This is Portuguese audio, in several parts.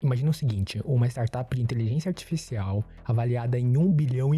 Imagina o seguinte, uma startup de inteligência artificial avaliada em US$ 1,5 bilhão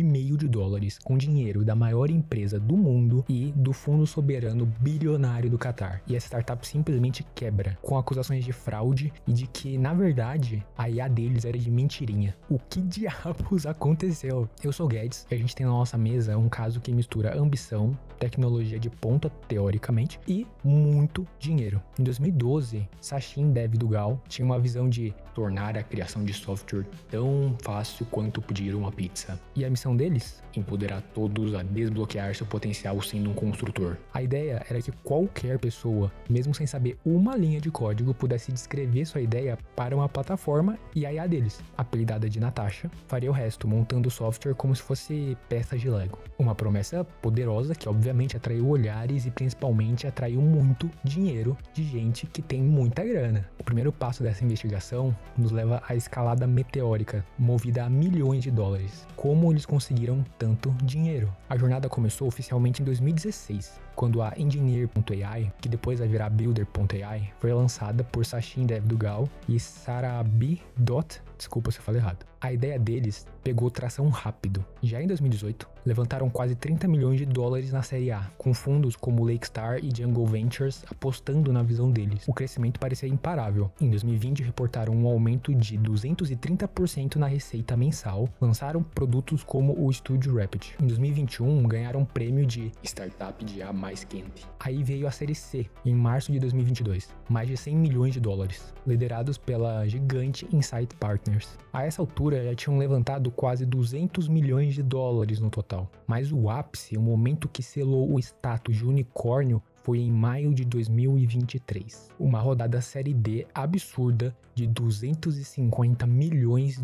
com dinheiro da maior empresa do mundo e do fundo soberano bilionário do Catar. E essa startup simplesmente quebra, com acusações de fraude e de que, na verdade, a IA deles era de mentirinha. O que diabos aconteceu? Eu sou o Guedes e a gente tem na nossa mesa um caso que mistura ambição, tecnologia de ponta, teoricamente, e muito dinheiro. Em 2012, Sachin Dev Dugal tinha uma visão de tornar a criação de software tão fácil quanto pedir uma pizza. E a missão deles? Empoderar todos a desbloquear seu potencial sendo um construtor. A ideia era que qualquer pessoa, mesmo sem saber uma linha de código, pudesse descrever sua ideia para uma plataforma e a IA deles, apelidada de Natasha, faria o resto, montando o software como se fosse peças de Lego. Uma promessa poderosa que obviamente atraiu olhares e principalmente atraiu muito dinheiro de gente que tem muita grana. O primeiro passo dessa investigação nos leva à escalada meteórica, movida a milhões de dólares. Como eles conseguiram tanto dinheiro? A jornada começou oficialmente em 2016, quando a Engineer.ai, que depois vai virar Builder.ai, foi lançada por Sachin Dev Dugal e Sarabhi Dott. Desculpa se eu falei errado. A ideia deles pegou tração rápido. Já em 2018, levantaram quase $30 milhões na série A, com fundos como Lakestar e Jungle Ventures apostando na visão deles. O crescimento parecia imparável. Em 2020, reportaram um aumento de 230% na receita mensal, lançaram produtos como o Studio Rapid. Em 2021, ganharam um prêmio de Startup de A mais quente. Aí veio a série C, em março de 2022, mais de $100 milhões, liderados pela gigante Insight Partners. A essa altura já tinham levantado quase $200 milhões no total. Mas o ápice, o momento que selou o status de unicórnio, foi em maio de 2023. Uma rodada série D absurda de $250 milhões,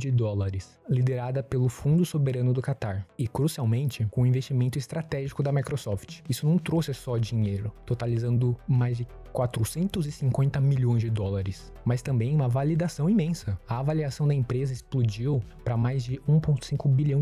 liderada pelo Fundo Soberano do Catar e, crucialmente, com um investimento estratégico da Microsoft. Isso não trouxe só dinheiro, totalizando mais de $450 milhões, mas também uma validação imensa. A avaliação da empresa explodiu para mais de $1,5 bilhão.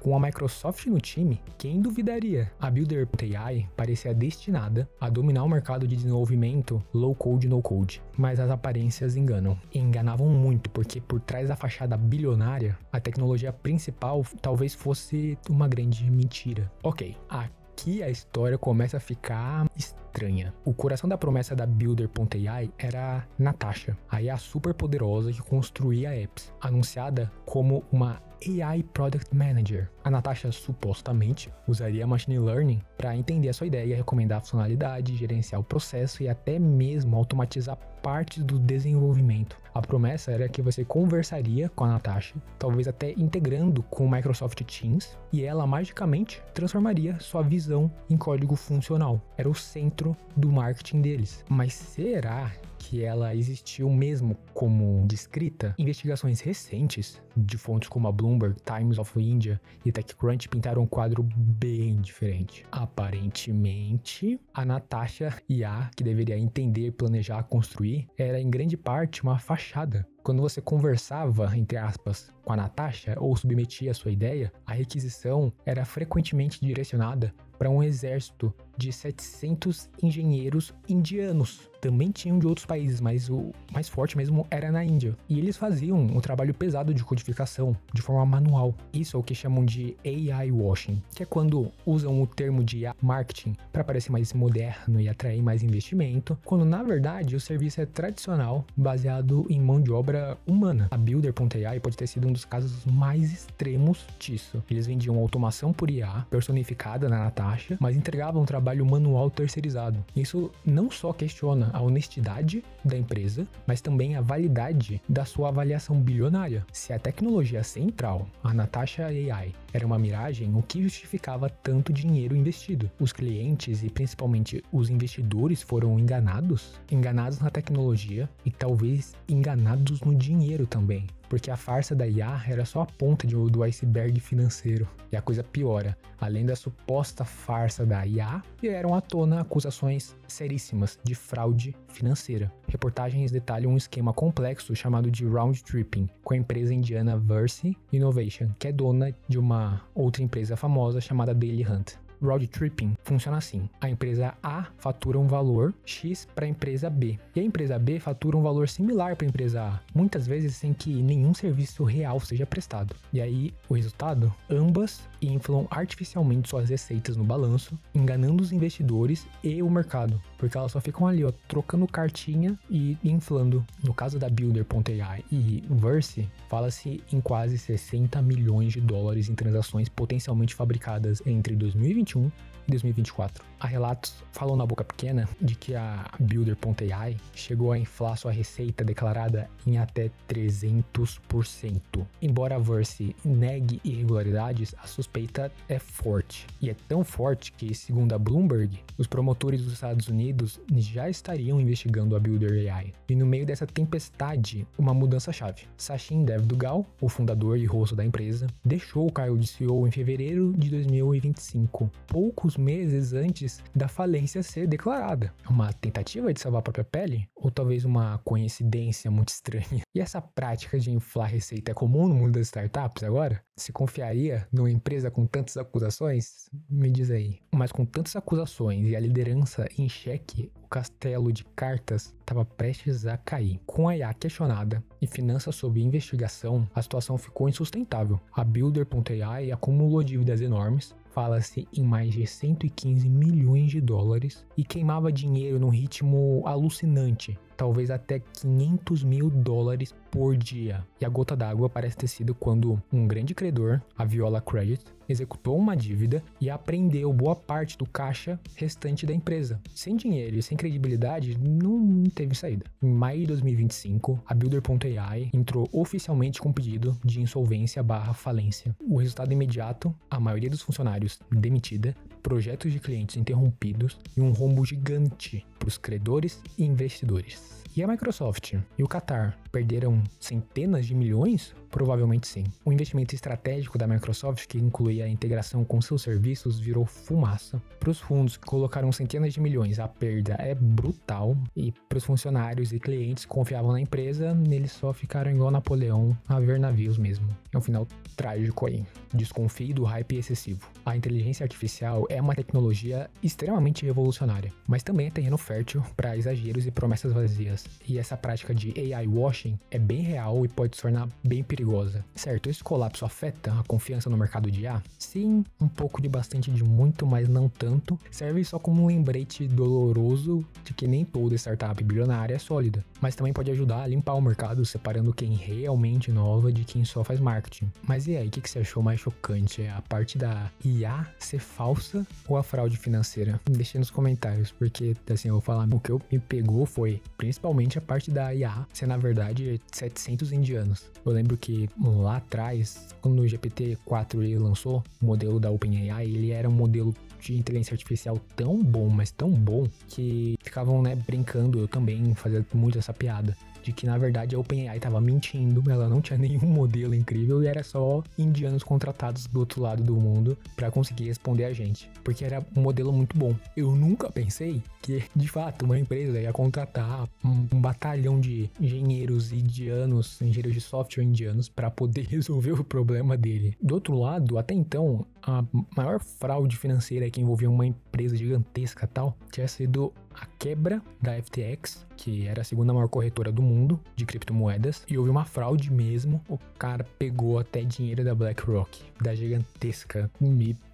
Com a Microsoft no time, quem duvidaria? A Builder.ai parecia destinada a dominar o mercado de desenvolvimento low-code e no-code, mas as aparências enganam. E enganavam muito, porque por trás da fachada bilionária, a tecnologia principal talvez fosse uma grande mentira. Ok, aqui a história começa a ficar estranha. O coração da promessa da Builder.ai era Natasha, a IA super poderosa que construía apps, anunciada como uma AI Product Manager. A Natasha supostamente usaria Machine Learning para entender a sua ideia, recomendar a funcionalidade, gerenciar o processo e até mesmo automatizar partes do desenvolvimento. A promessa era que você conversaria com a Natasha, talvez até integrando com o Microsoft Teams, e ela magicamente transformaria sua visão em código funcional. Era o centro do marketing deles. Mas será que ela existiu mesmo como descrita? Investigações recentes de fontes como a Bloomberg, Times of India e TechCrunch pintaram um quadro bem diferente. Aparentemente, a Natasha IA, que deveria entender, planejar, construir, era em grande parte uma fachada. Quando você conversava, entre aspas, com a Natasha ou submetia a sua ideia, a requisição era frequentemente direcionada para um exército de 700 engenheiros indianos. Também tinham de outros países, mas o mais forte mesmo era na Índia. E eles faziam um trabalho pesado de codificação, de forma manual. Isso é o que chamam de AI washing, que é quando usam o termo de marketing para parecer mais moderno e atrair mais investimento, quando na verdade o serviço é tradicional, baseado em mão de obra humana. A Builder.ai pode ter sido um dos casos mais extremos disso. Eles vendiam automação por IA, personificada na Natasha, mas entregavam um trabalho manual terceirizado. Isso não só questiona a honestidade da empresa, mas também a validade da sua avaliação bilionária. Se a tecnologia central, a Natasha AI, era uma miragem, o que justificava tanto dinheiro investido? Os clientes e principalmente os investidores foram enganados? Enganados na tecnologia e talvez enganados no dinheiro também. Porque a farsa da IA era só a ponta do iceberg financeiro. E a coisa piora. Além da suposta farsa da IA, vieram à tona acusações seríssimas de fraude financeira. Reportagens detalham um esquema complexo chamado de round tripping, com a empresa indiana Verse Innovation, que é dona de uma outra empresa famosa chamada Daily Hunt. round tripping funciona assim: a empresa A fatura um valor X para a empresa B, e a empresa B fatura um valor similar para a empresa A, muitas vezes sem que nenhum serviço real seja prestado. E aí, o resultado? Ambas inflam artificialmente suas receitas no balanço, enganando os investidores e o mercado, porque elas só ficam ali, ó, trocando cartinha e inflando. No caso da Builder.ai e Verse, fala-se em quase 60 milhões de dólares em transações potencialmente fabricadas entre 2021 e 2024. Há relatos, falam na boca pequena, de que a Builder.ai chegou a inflar sua receita declarada em até 300%. Embora a Verse negue irregularidades, a suspeita é forte. E é tão forte que, segundo a Bloomberg, os promotores dos Estados Unidos já estariam investigando a Builder.ai. E no meio dessa tempestade, uma mudança-chave. Sachin Dev Duggal, o fundador e rosto da empresa, deixou o cargo de CEO em fevereiro de 2025, poucos meses antes da falência ser declarada. Uma tentativa de salvar a própria pele? Ou talvez uma coincidência muito estranha? E essa prática de inflar receita é comum no mundo das startups agora? Se confiaria numa empresa com tantas acusações? Me diz aí. Mas com tantas acusações e a liderança em xeque, o castelo de cartas estava prestes a cair. Com a IA questionada e finanças sob investigação, a situação ficou insustentável. A Builder.ai acumulou dívidas enormes, fala-se em mais de 115 milhões de dólares, e queimava dinheiro num ritmo alucinante, talvez até 500 mil dólares por dia. E a gota d'água parece ter sido quando um grande credor, a Viola Credit, executou uma dívida e apreendeu boa parte do caixa restante da empresa. Sem dinheiro e sem credibilidade, não teve saída. Em maio de 2025, a Builder.ai entrou oficialmente com pedido de insolvência/falência. O resultado imediato: a maioria dos funcionários demitida, projetos de clientes interrompidos e um rombo gigante para os credores e investidores. E a Microsoft e o Qatar perderam centenas de milhões? Provavelmente sim. O investimento estratégico da Microsoft, que incluía a integração com seus serviços, virou fumaça. Para os fundos que colocaram centenas de milhões, a perda é brutal. E para os funcionários e clientes que confiavam na empresa, eles só ficaram igual Napoleão a ver navios mesmo. É um final trágico aí. Desconfie do hype excessivo. A inteligência artificial é uma tecnologia extremamente revolucionária, mas também é terreno fértil para exageros e promessas vazias. E essa prática de AI washing é bem real e pode se tornar bem perigosa. Certo, esse colapso afeta a confiança no mercado de IA? Sim, um pouco de bastante de muito, mas não tanto. Serve só como um lembrete doloroso de que nem toda startup bilionária é sólida, mas também pode ajudar a limpar o mercado, separando quem realmente inova de quem só faz marketing. Mas e aí, o que você achou mais chocante? É a parte da IA ser falsa ou a fraude financeira? Deixa nos comentários, porque assim, eu vou falar, o que me pegou foi principalmente a parte da IA ser, na verdade, 700 indianos. Eu lembro que lá atrás, quando o GPT-4 ele lançou, o modelo da OpenAI, ele era um modelo de inteligência artificial tão bom, mas tão bom, que ficavam, brincando, eu também fazia muito essa piada, de que na verdade a OpenAI estava mentindo, ela não tinha nenhum modelo incrível e era só indianos contratados do outro lado do mundo para conseguir responder a gente, porque era um modelo muito bom. Eu nunca pensei que de fato uma empresa ia contratar um batalhão de engenheiros indianos, engenheiros de software indianos para poder resolver o problema dele. Do outro lado, até então, a maior fraude financeira que envolvia uma empresa gigantesca tal tinha sido a quebra da FTX, que era a segunda maior corretora do mundo de criptomoedas, e houve uma fraude mesmo. O cara pegou até dinheiro da BlackRock, da gigantesca.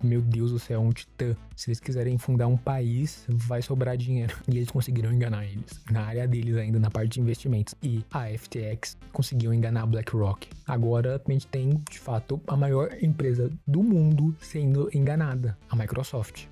Meu Deus do céu, um titã. Se eles quiserem fundar um país, vai sobrar dinheiro. E eles conseguiram enganar eles, na área deles ainda, na parte de investimentos. E a FTX conseguiu enganar a BlackRock. Agora a gente tem, de fato, a maior empresa do mundo sendo enganada, a Microsoft.